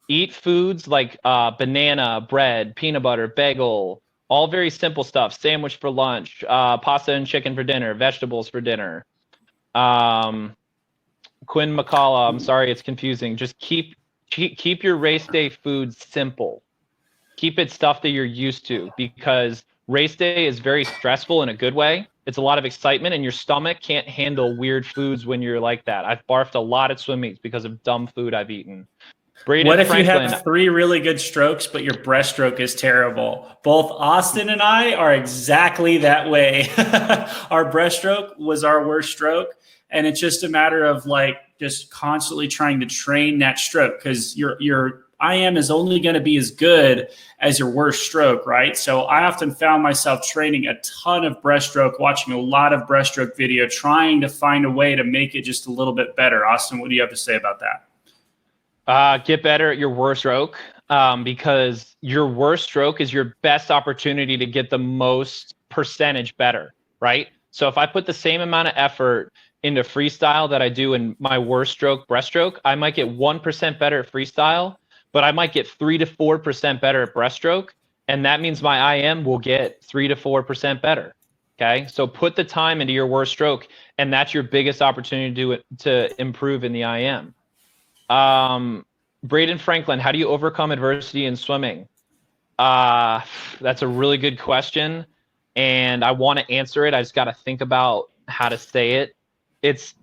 Eat foods like banana, bread, peanut butter, bagel, all very simple stuff. Sandwich for lunch, pasta and chicken for dinner, vegetables for dinner. Quinn McCullough, I'm sorry, it's confusing. Just keep your race day foods simple. Keep it stuff that you're used to, because race day is very stressful in a good way. It's a lot of excitement, and your stomach can't handle weird foods when you're like that. I've barfed a lot at swim meets because of dumb food I've eaten. Braden What if Franklin, you have 3 really good strokes, but your breaststroke is terrible? Both Austin and I are exactly that way. Our breaststroke was our worst stroke, and it's just a matter of like just constantly trying to train that stroke, because your IM is only going to be as good as your worst stroke, right? So I often found myself training a ton of breaststroke, watching a lot of breaststroke video, trying to find a way to make it just a little bit better. Austin, what do you have to say about that? Get better at your worst stroke, because your worst stroke is your best opportunity to get the most percentage better, right? So if I put the same amount of effort into freestyle that I do in my worst stroke, breaststroke, I might get 1% better at freestyle, but I might get 3 to 4% better at breaststroke. And that means my IM will get 3 to 4% better. Okay. So put the time into your worst stroke, and that's your biggest opportunity to improve in the IM. Braden Franklin, how do you overcome adversity in swimming? That's a really good question, and I want to answer it. I just got to think about how to say it. It's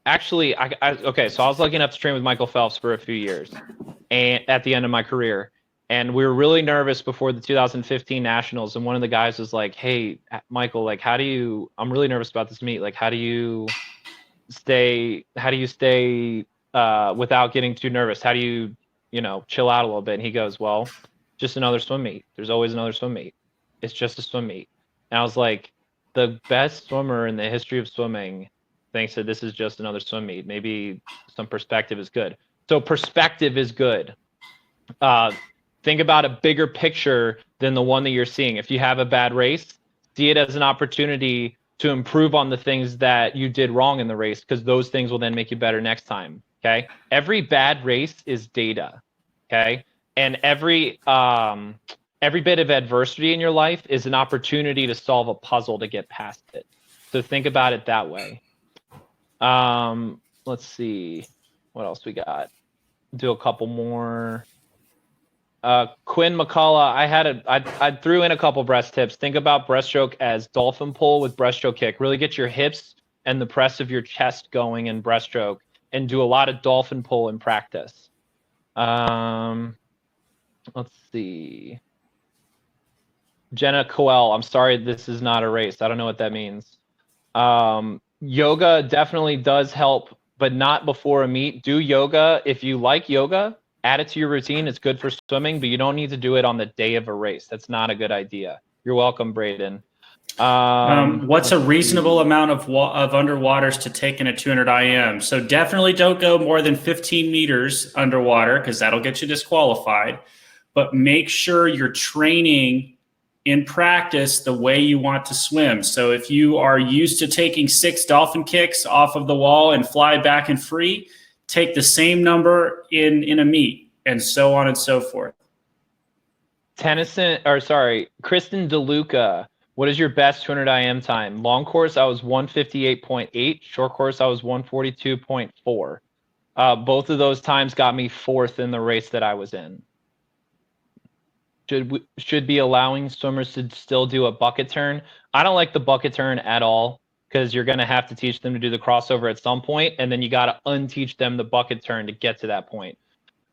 actually, okay, so I was lucky enough to train with Michael Phelps for a few years, and at the end of my career, and we were really nervous before the 2015 Nationals, and one of the guys was like, "Hey, Michael, like, I'm really nervous about this meet. Like, how do you stay without getting too nervous? How do you chill out a little bit?" And he goes, "Well, just another swim meet. There's always another swim meet. It's just a swim meet." And I was like, the best swimmer in the history of swimming thinks that this is just another swim meet. Maybe some perspective is good. So perspective is good. Think about a bigger picture than the one that you're seeing. If you have a bad race, see it as an opportunity to improve on the things that you did wrong in the race, because those things will then make you better next time. Okay. Every bad race is data. Okay. And every bit of adversity in your life is an opportunity to solve a puzzle to get past it. So think about it that way. Let's see what else we got. Do a couple more. Quinn McCullough, I threw in a couple breast tips. Think about breaststroke as dolphin pull with breaststroke kick. Really get your hips and the press of your chest going in breaststroke, and do a lot of dolphin pull in practice. Let's see. Jenna Coel, I'm sorry, this is not a race. I don't know what that means. Yoga definitely does help, but not before a meet. Do yoga. If you like yoga, add it to your routine. It's good for swimming, but you don't need to do it on the day of a race. That's not a good idea. You're welcome, Braden. What's a reasonable amount of underwaters to take in a 200 IM? So definitely don't go more than 15 meters underwater, because that'll get you disqualified. But make sure you're training in practice the way you want to swim. So if you are used to taking 6 dolphin kicks off of the wall and fly back and free, take the same number in a meet, and so on and so forth. Kristen DeLuca. What is your best 200 IM time? Long course, I was 158.8. Short course, I was 142.4. Both of those times got me 4th in the race that I was in. Should be allowing swimmers to still do a bucket turn. I don't like the bucket turn at all, because you're going to have to teach them to do the crossover at some point, and then you got to unteach them the bucket turn to get to that point.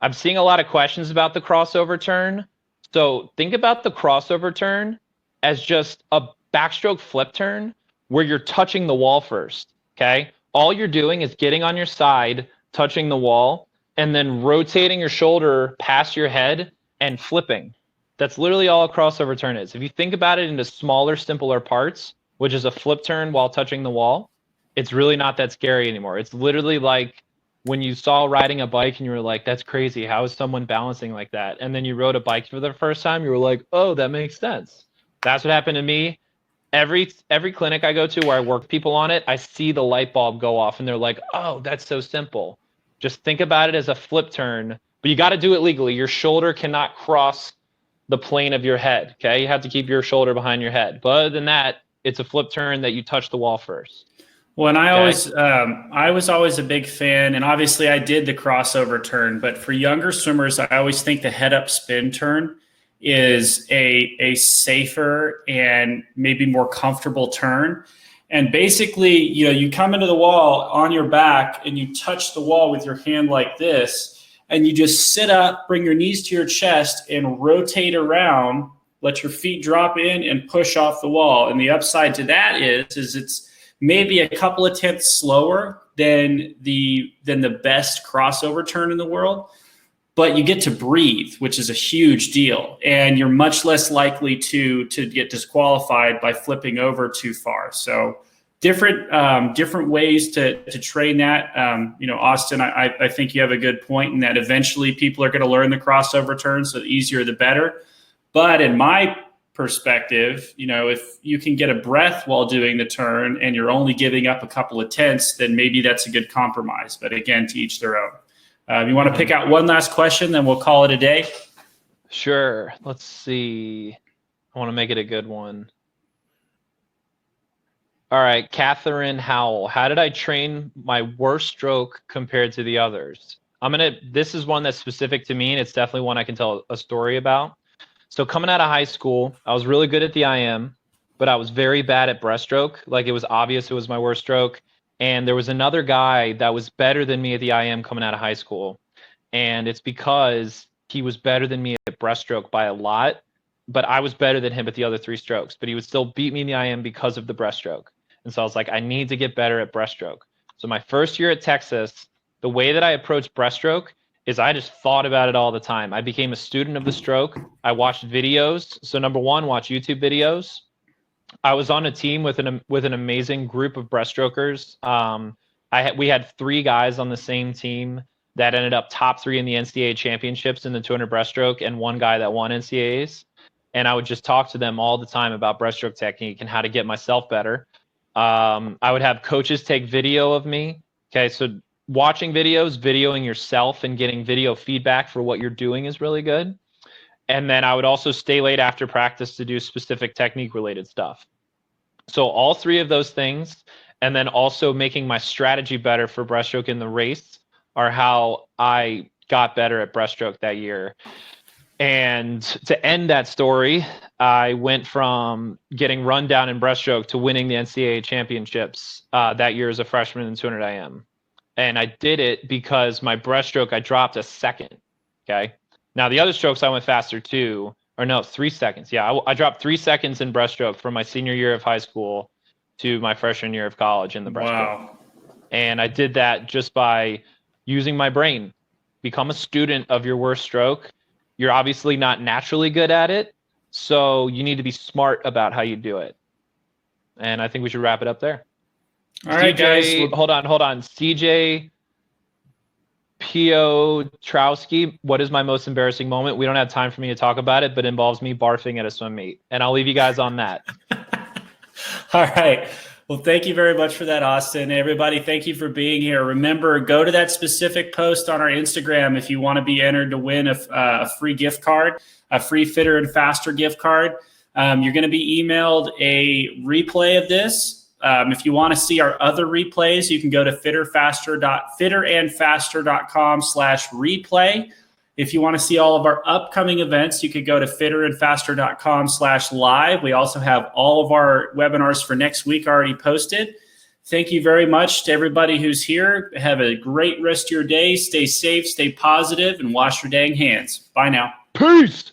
I'm seeing a lot of questions about the crossover turn. So think about the crossover turn as just a backstroke flip turn where you're touching the wall first, okay? All you're doing is getting on your side, touching the wall, and then rotating your shoulder past your head and flipping. That's literally all a crossover turn is. If you think about it into smaller, simpler parts, which is a flip turn while touching the wall, it's really not that scary anymore. It's literally like when you saw riding a bike and you were like, that's crazy. How is someone balancing like that? And then you rode a bike for the first time, you were like, oh, that makes sense. That's what happened to me. Every clinic I go to where I work people on it, I see the light bulb go off and they're like, oh, that's so simple. Just think about it as a flip turn, but you got to do it legally. Your shoulder cannot cross the plane of your head, okay? You have to keep your shoulder behind your head. But other than that, it's a flip turn that you touch the wall first. Well, and I was always a big fan, and obviously I did the crossover turn, but for younger swimmers, I always think the head up spin turn is a safer and maybe more comfortable turn. And basically, you come into the wall on your back and you touch the wall with your hand like this, and you just sit up, bring your knees to your chest and rotate around, let your feet drop in and push off the wall. And the upside to that is it's maybe a couple of tenths slower than the best crossover turn in the world, but you get to breathe, which is a huge deal. And you're much less likely to get disqualified by flipping over too far. So different ways to train that. Austin, I think you have a good point in that eventually people are going to learn the crossover turn, so the easier the better. But in my perspective, if you can get a breath while doing the turn and you're only giving up a couple of tenths, then maybe that's a good compromise. But again, to each their own. You want to pick out one last question, then we'll call it a day? Sure. Let's see. I want to make it a good one. All right, Catherine Howell. How did I train my worst stroke compared to the others? This is one that's specific to me, and it's definitely one I can tell a story about. So coming out of high school, I was really good at the IM, but I was very bad at breaststroke. Like, it was obvious it was my worst stroke. And there was another guy that was better than me at the IM coming out of high school. And it's because he was better than me at breaststroke by a lot, but I was better than him at the other 3 strokes. But he would still beat me in the IM because of the breaststroke. And so I was like, I need to get better at breaststroke. So my first year at Texas, the way that I approached breaststroke is I just thought about it all the time. I became a student of the stroke. I watched videos. So number one, watch YouTube videos. I was on a team with an amazing group of breaststrokers. We had 3 guys on the same team that ended up top 3 in the NCAA championships in the 200 breaststroke, and 1 guy that won NCAAs. And I would just talk to them all the time about breaststroke technique and how to get myself better. I would have coaches take video of me. Okay, so watching videos, videoing yourself and getting video feedback for what you're doing is really good. And then I would also stay late after practice to do specific technique related stuff. So all 3 of those things, and then also making my strategy better for breaststroke in the race, are how I got better at breaststroke that year. And to end that story, I went from getting run down in breaststroke to winning the NCAA championships that year as a freshman in 200 IM. And I did it because my breaststroke, I dropped a second. Okay. Now the other strokes I went faster too, or no, 3 seconds. Yeah, I dropped 3 seconds in breaststroke from my senior year of high school to my freshman year of college in the breaststroke. Wow. And I did that just by using my brain. Become a student of your worst stroke. You're obviously not naturally good at it, so you need to be smart about how you do it. And I think we should wrap it up there. All right, guys. Hold on. CJ Piotrowski, what is my most embarrassing moment? We don't have time for me to talk about it, but it involves me barfing at a swim meet. And I'll leave you guys on that. All right. Well, thank you very much for that, Austin. Everybody, thank you for being here. Remember, go to that specific post on our Instagram if you want to be entered to win a free gift card, a free Fitter and Faster gift card. You're going to be emailed a replay of this. If you want to see our other replays, you can go to fitterandfaster.com/replay. If you want to see all of our upcoming events, you could go to fitterandfaster.com/live. We also have all of our webinars for next week already posted. Thank you very much to everybody who's here. Have a great rest of your day. Stay safe, stay positive, and wash your dang hands. Bye now. Peace.